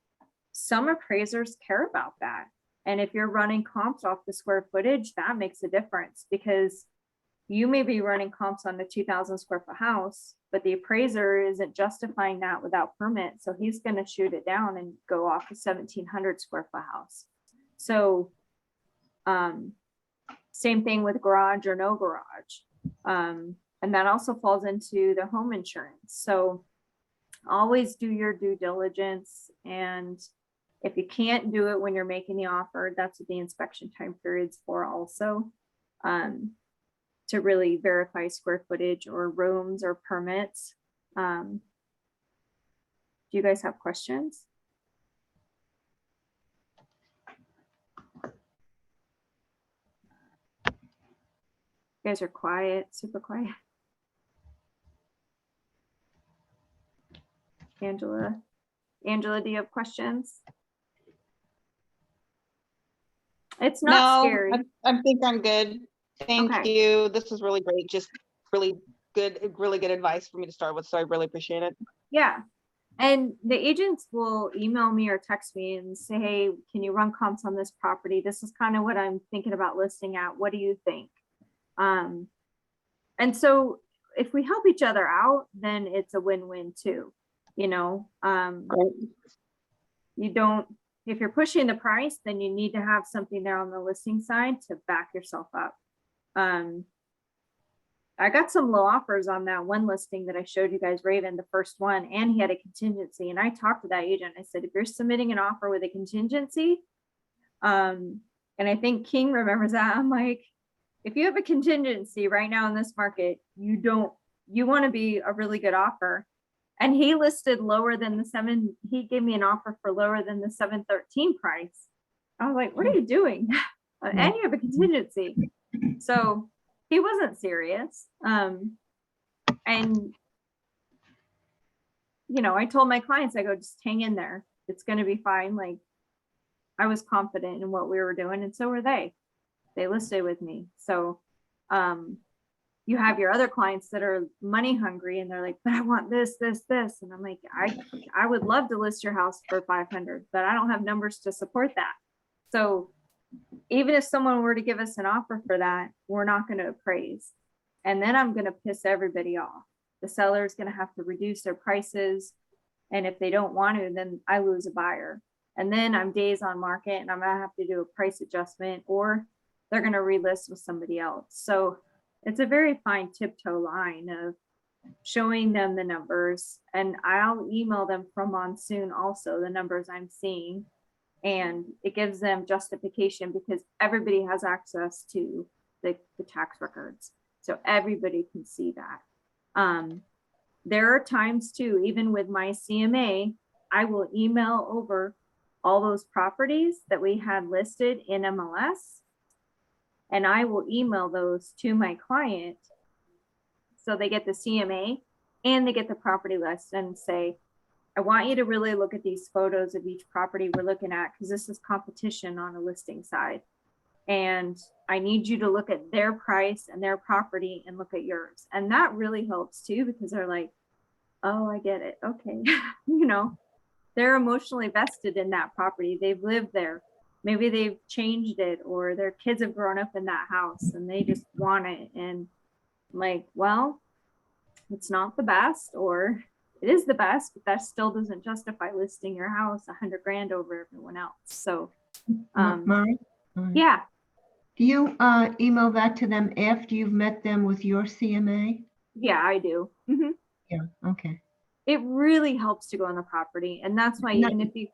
Some appraisers care about that. And if you're running comps off the square footage, that makes a difference, because you may be running comps on the 2,000 square foot house, but the appraiser isn't justifying that without permit. So he's going to shoot it down and go off a 1,700 square foot house. So same thing with garage or no garage. And that also falls into the home insurance. So always do your due diligence. And if you can't do it when you're making the offer, that's what the inspection time period's for also, to really verify square footage or rooms or permits. Do you guys have questions? You guys are quiet, super quiet. Angela, do you have questions? It's not No, scary. I think I'm good. Thank Okay. you. This was really great. Just really good advice for me to start with. So I really appreciate it. Yeah. And the agents will email me or text me and say, hey, can you run comps on this property? This is kind of what I'm thinking about listing at. What do you think? And so if we help each other out, then it's a win-win too. You know, you don't, if you're pushing the price, then you need to have something there on the listing side to back yourself up. I got some low offers on that one listing that I showed you guys, Raven, the first one, and he had a contingency. And I talked to that agent. I said, if you're submitting an offer with a contingency, and I think King remembers that, I'm like, if you have a contingency right now in this market, you want to be a really good offer. And he listed lower than he gave me an offer for lower than the 713 price. I was like, what are you doing? And you have a contingency. So he wasn't serious. And, you know, I told my clients, I go, just hang in there. It's going to be fine. Like, I was confident in what we were doing, and so were they. They listed with me. So, you have your other clients that are money hungry and they're like, but I want this, this, this. And I'm like, I would love to list your house for 500, but I don't have numbers to support that. So even if someone were to give us an offer for that, we're not going to appraise. And then I'm going to piss everybody off. The seller is going to have to reduce their prices. And if they don't want to, then I lose a buyer. And then I'm days on market and I'm going to have to do a price adjustment, or they're going to relist with somebody else. So it's a very fine tiptoe line of showing them the numbers, and I'll email them from Monsoon also the numbers I'm seeing, and it gives them justification because everybody has access to the tax records. So everybody can see that. There are times too, even with my CMA, I will email over all those properties that we had listed in MLS. And I will email those to my client so they get the CMA and they get the property list, and say, I want you to really look at these photos of each property we're looking at, because this is competition on a listing side. And I need you to look at their price and their property and look at yours. And that really helps too, because they're like, oh, I get it. Okay. You know, they're emotionally vested in that property. They've lived there. Maybe they've changed it, or their kids have grown up in that house and they just want it. And I'm like, well, it's not the best, or it is the best, but that still doesn't justify listing your house $100,000 over everyone else. So, Mara? yeah. Do you email that to them after you've met them with your CMA? Yeah, I do. Mm-hmm. Yeah, okay. It really helps to go on the property. And that's why Not- even if you,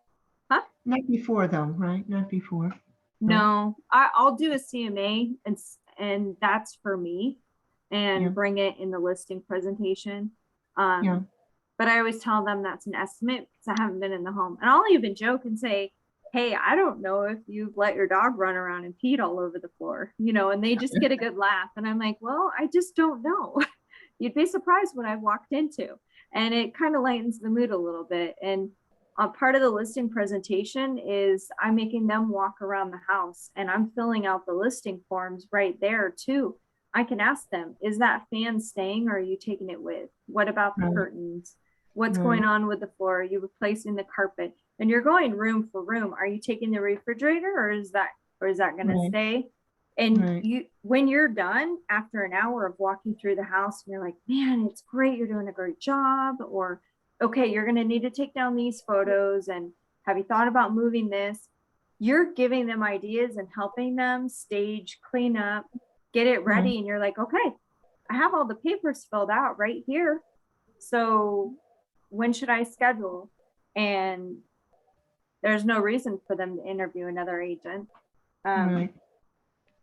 Not before though, right? Not before. no, I'll do a CMA and that's for me, and Yeah. bring it in the listing presentation. Yeah. but I always tell them that's an estimate because I haven't been in the home. And I'll even joke and say, hey, I don't know if you've let your dog run around and peed all over the floor, and they just get a good laugh. And I'm like, well, I just don't know. You'd be surprised what I've walked into. And it kind of lightens the mood a little bit. And part of the listing presentation is I'm making them walk around the house and I'm filling out the listing forms right there too. I can ask them, is that fan staying or are you taking it with? What about the curtains? What's going on with the floor? Are you replacing the carpet? And you're going room for room. Are you taking the refrigerator or is that going to stay? And when you're done after an hour of walking through the house, and you're like, man, it's great. You're doing a great job. Or, okay, you're going to need to take down these photos. And have you thought about moving this? You're giving them ideas and helping them stage, clean up, get it ready. And you're like, okay, I have all the papers filled out right here. So when should I schedule? And there's no reason for them to interview another agent.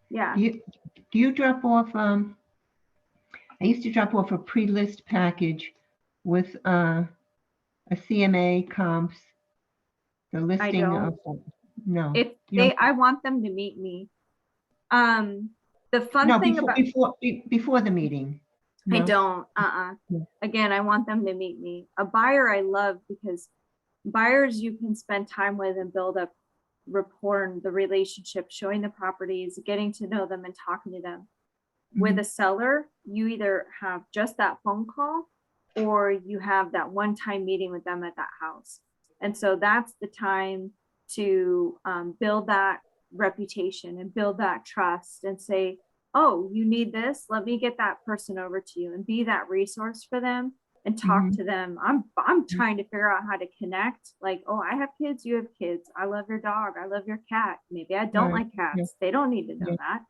Yeah. Do you drop off, I used to drop off a pre-list package with a CMA comps, the listing of, no. I want them to meet me. The fun thing about before the meeting. I No? don't, Yeah. Again, I want them to meet me. A buyer I love because buyers you can spend time with and build up rapport and the relationship, showing the properties, getting to know them and talking to them. With a seller, you either have just that phone call or you have that one-time meeting with them at that house. And so that's the time to build that reputation and build that trust and say, oh, you need this, let me get that person over to you and be that resource for them and talk to them. I'm trying to figure out how to connect. Like, oh, I have kids, you have kids. I love your dog. I love your cat. Maybe I don't like cats. They don't need to know that.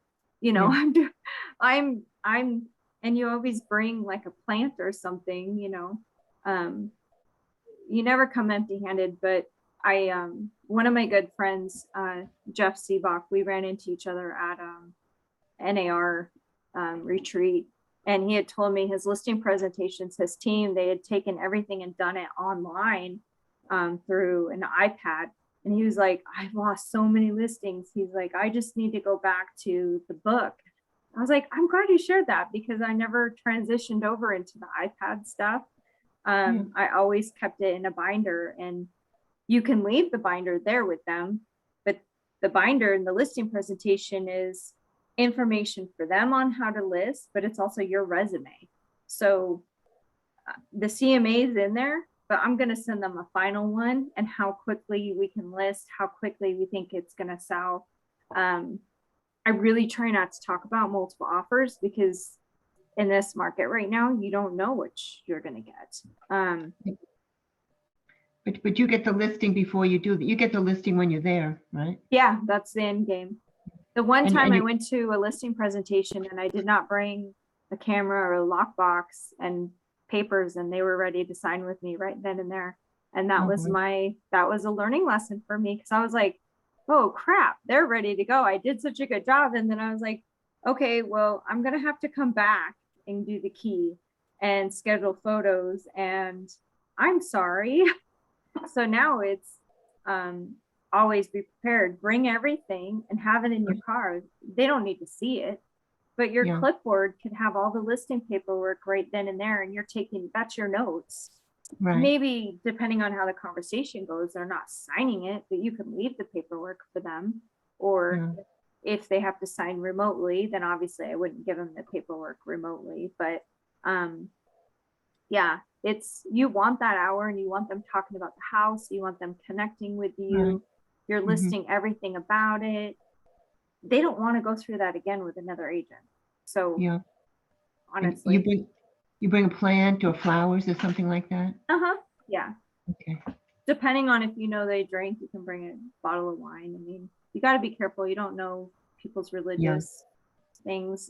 I'm, and you always bring like a plant or something, you never come empty handed, but one of my good friends, Jeff Seabach, we ran into each other at NAR retreat. And he had told me his listing presentations, his team, they had taken everything and done it online through an iPad. And he was like, I've lost so many listings. He's like, I just need to go back to the book. I was like, I'm glad you shared that because I never transitioned over into the iPad stuff. I always kept it in a binder, and you can leave the binder there with them, but the binder in the listing presentation is information for them on how to list, but it's also your resume. So the CMA is in there, but I'm going to send them a final one and how quickly we can list, how quickly we think it's going to sell. I really try not to talk about multiple offers because in this market right now, you don't know which you're going to get. But you get the listing before you do that. You get the listing when you're there, right? Yeah, that's the end game. The one time I you- went to a listing presentation and I did not bring a camera or a lockbox and papers, and they were ready to sign with me right then and there. And that was that was a learning lesson for me because I was like, oh crap, they're ready to go. I did such a good job. And then I was like, okay, well, I'm going to have to come back and do the key and schedule photos. And I'm sorry. So now it's always be prepared, bring everything and have it in your car. They don't need to see it, but your clipboard could have all the listing paperwork right then and there. And you're taking, that's your notes. Right. Maybe depending on how the conversation goes, they're not signing it, but you can leave the paperwork for them. Or if they have to sign remotely, then obviously I wouldn't give them the paperwork remotely. But yeah, it's, you want that hour and you want them talking about the house. You want them connecting with you. Right. You're listing everything about it. They don't want to go through that again with another agent. So honestly, you bring a plant or flowers or something like that. Yeah. Okay. Depending on if you know they drink, you can bring a bottle of wine. I mean, you got to be careful. You don't know people's religious things.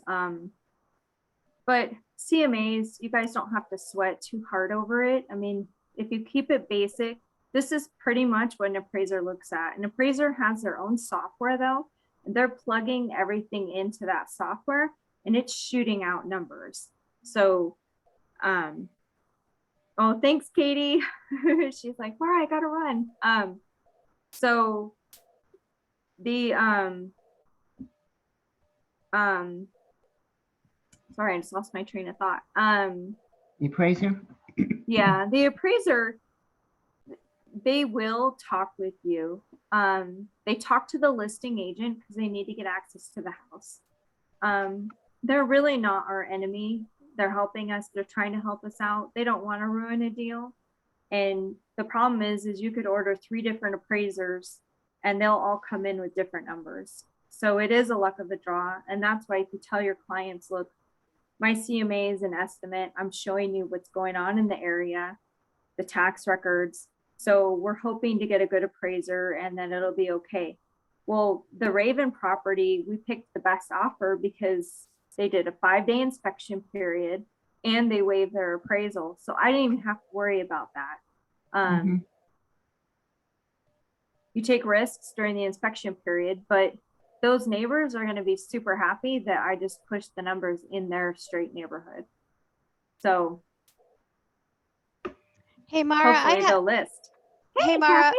But CMAs, you guys don't have to sweat too hard over it. I mean, if you keep it basic, this is pretty much what an appraiser looks at. An appraiser has their own software though, and they're plugging everything into that software and it's shooting out numbers. So Oh, thanks, Katie. She's like, Mara, I gotta run. So the sorry, I just lost my train of thought. The appraiser? Yeah, the appraiser, they will talk with you. They talk to the listing agent because they need to get access to the house. They're really not our enemy. They're helping us. They're trying to help us out. They don't want to ruin a deal. And the problem is you could order 3 different appraisers and they'll all come in with different numbers. So it is a luck of the draw. And that's why if you tell your clients, look, my CMA is an estimate. I'm showing you what's going on in the area, the tax records. So we're hoping to get a good appraiser and then it'll be okay. Well, the Raven property, we picked the best offer because they did a 5-day inspection period and they waived their appraisal. So I didn't even have to worry about that. Mhm. You take risks during the inspection period, but those neighbors are going to be super happy that I just pushed the numbers in their straight neighborhood. So Hey, Mara, hopefully they'll list. hey, Hey, Mara. Kathy.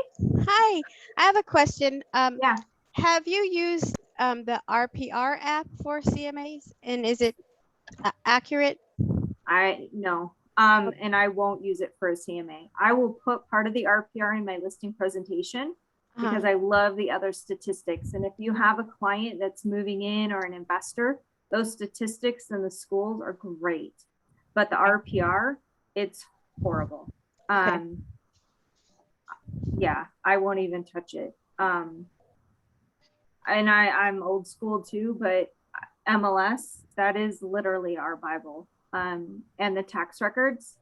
Hi, I have a question. Yeah. Have you used the RPR app for CMAs, and is it accurate? No. And I won't use it for a CMA. I will put part of the RPR in my listing presentation because I love the other statistics. And if you have a client that's moving in or an investor, those statistics in the schools are great. But the RPR, it's horrible. Yeah, I won't even touch it. And I'm old school too, but MLS, that is literally our Bible. And the tax records,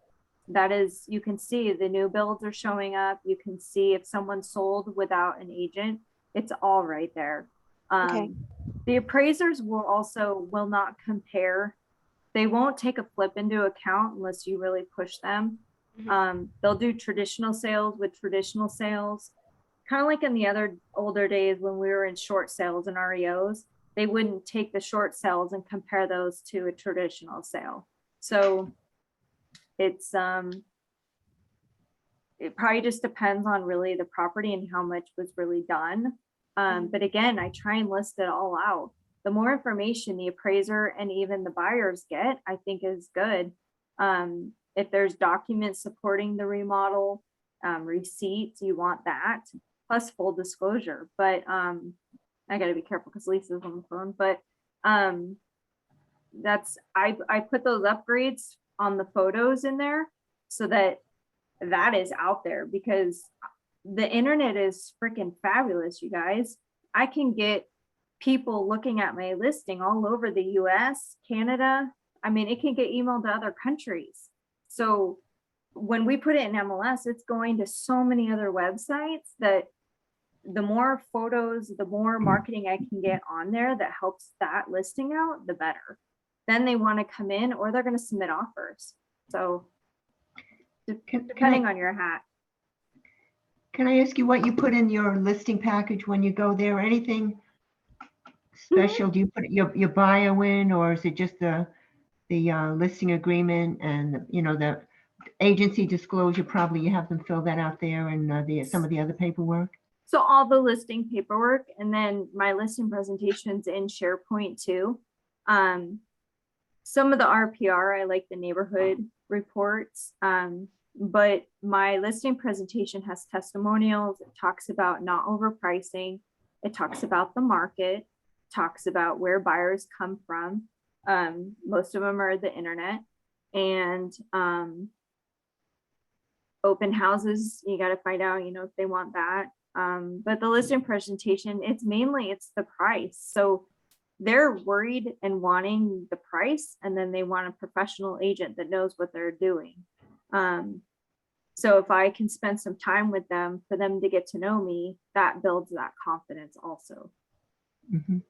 that is, you can see the new builds are showing up. You can see if someone sold without an agent, it's all right there. Okay. The appraisers will not compare. They won't take a flip into account unless you really push them. They'll do traditional sales with traditional sales, kind of like in the other older days when we were in short sales and REOs. They wouldn't take the short sales and compare those to a traditional sale. So it's it probably just depends on really the property and how much was really done. But again, I try and list it all out. The more information the appraiser and even the buyers get, I think is good. If there's documents supporting the remodel, receipts, you want that, plus full disclosure. But I gotta be careful because Lisa's on the phone, but I put those upgrades on the photos in there so that is out there because the internet is freaking fabulous, you guys. I can get people looking at my listing all over the US, Canada. I mean, it can get emailed to other countries. So when we put it in MLS, it's going to so many other websites that the more photos, the more marketing I can get on there that helps that listing out, the better. Then they want to come in or they're going to submit offers. So depending on your hat. Can I ask you what you put in your listing package when you go there? Anything special? Do you put your bio in, or is it just the listing agreement and the agency disclosure? Probably you have them fill that out there, and some of the other paperwork. So all the listing paperwork, and then my listing presentations in SharePoint too. Some of the RPR, I like the neighborhood reports, but my listing presentation has testimonials. It talks about not overpricing. It talks about the market, talks about where buyers come from. Most of them are the internet, and open houses. You got to find out, if they want that. But the listing presentation, it's the price. So they're worried and wanting the price, and then they want a professional agent that knows what they're doing. So if I can spend some time with them for them to get to know me, that builds that confidence also. Mhm.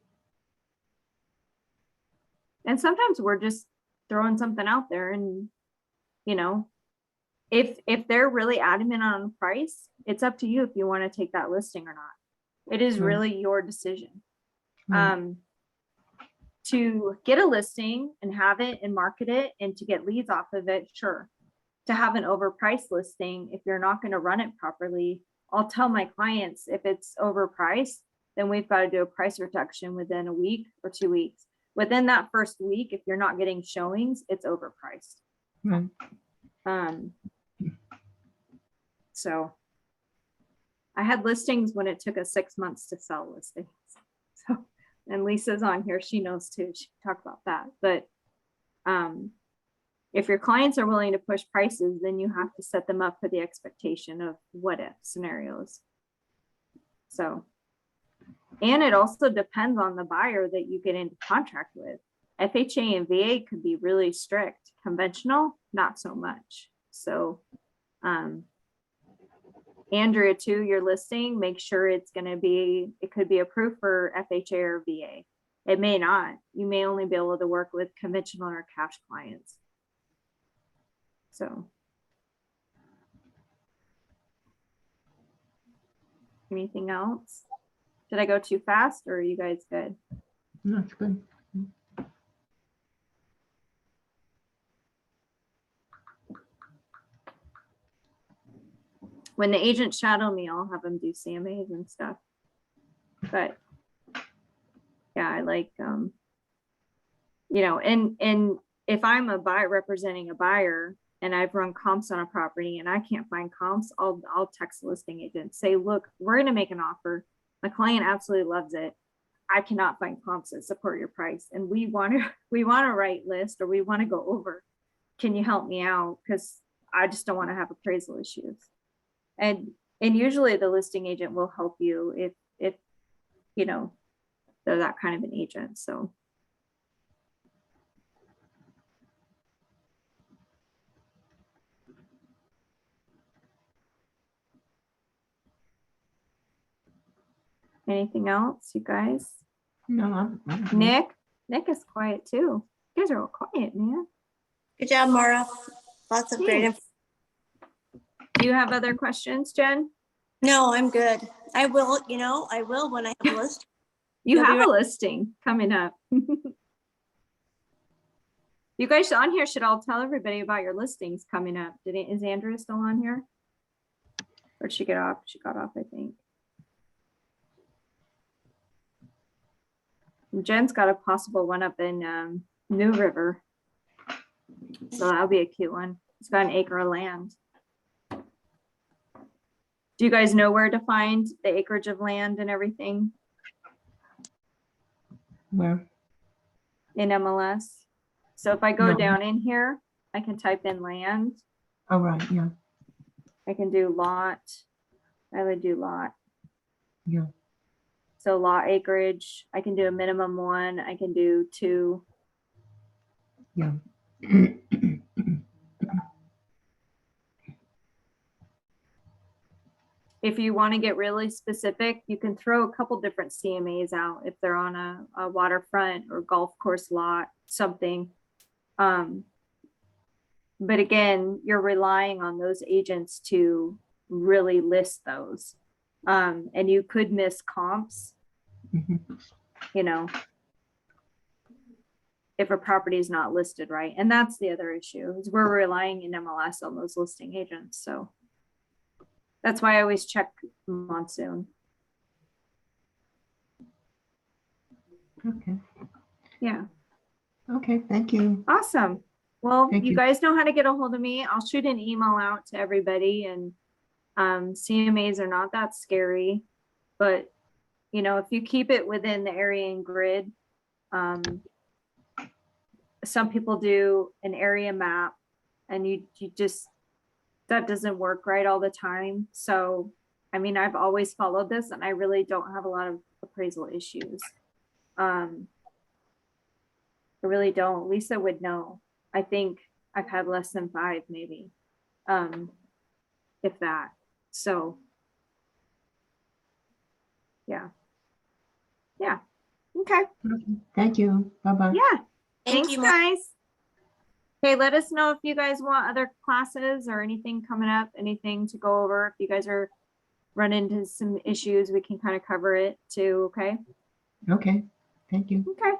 And sometimes we're just throwing something out there, and if they're really adamant on price, it's up to you if you want to take that listing or not. It is really your decision. To get a listing and have it and market it and to get leads off of it, sure. to have an overpriced listing, if you're not going to run it properly, I'll tell my clients if it's overpriced, then we've got to do a price reduction within a week or 2 weeks. Within that first week, if you're not getting showings, it's overpriced. Right. So I had listings when it took us 6 months to sell listings. So, and Lisa's on here, she knows too, she can talk about that. But if your clients are willing to push prices, then you have to set them up for the expectation of what if scenarios. So, and it also depends on the buyer that you get into contract with. FHA and VA could be really strict. Conventional, not so much. So, Andrea, too, your listing, make sure it's going to be, it could be approved for FHA or VA. It may not. You may only be able to work with conventional or cash clients. So, anything else? Did I go too fast or are you guys good? No, it's good. When the agents shadow me, I'll have them do CMAs and stuff. But yeah, I like, you know, and if I'm a buyer representing a buyer and I've run comps on a property and I can't find comps, I'll text the listing agent, say, look, we're going to make an offer. My client absolutely loves it. I cannot find comps that support your price. And we want to write list, or we want to go over. Can you help me out? Because I just don't want to have appraisal issues. And usually the listing agent will help you if you know, they're that kind of an agent. So anything else, you guys? No, I'm Nick is quiet too. You guys are all quiet, man. Good job, Mara. Lots of great Thanks. Do you have other questions, Jen? No, I'm good. I will, you know, I will when I have a list. You You'll be have a listing coming up. You guys on here should all tell everybody about your listings coming up. Is Andrea still on here? Or did she get off? She got off, I think. And Jen's got a possible one up in New River. So that'll be a cute one. It's got an acre of land. Do you guys know where to find the acreage of land and everything where? in MLS? So if I go No. down in here, I can type in land. Oh, right, yeah, I can do lot. I would do lot. yeah. So lot acreage, I can do a minimum 1. I can do 2. Yeah. If you want to get really specific, you can throw a couple different CMAs out if they're on a waterfront or golf course lot, something. But again, you're relying on those agents to really list those. And you could miss comps, Mhm. you know, if a property is not listed right. And that's the other issue, is we're relying in MLS on those listing agents. So that's why I always check monsoon. Okay, Yeah. okay, thank you. Awesome. Well, Thank you you. guys know how to get a hold of me. I'll shoot an email out to everybody, and CMAs are not that scary, but you know, if you keep it within the area and grid, some people do an area map and you just, that doesn't work right all the time. So, I mean, I've always followed this and I really don't have a lot of appraisal issues. I really don't. Lisa would know. I think I've had less than 5 maybe, if that. So yeah. Yeah. Okay. Okay, thank you, bye-bye. Yeah. Thank Thanks, you, Mara. guys. Okay, let us know if you guys want other classes or anything coming up, anything to go over. If you guys are running into some issues, we can kind of cover it too, okay? Okay, thank you, Okay.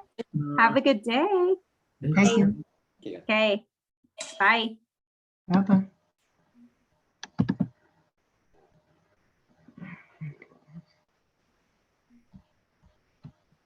Have a good day. thank you, Okay. Bye. bye-bye.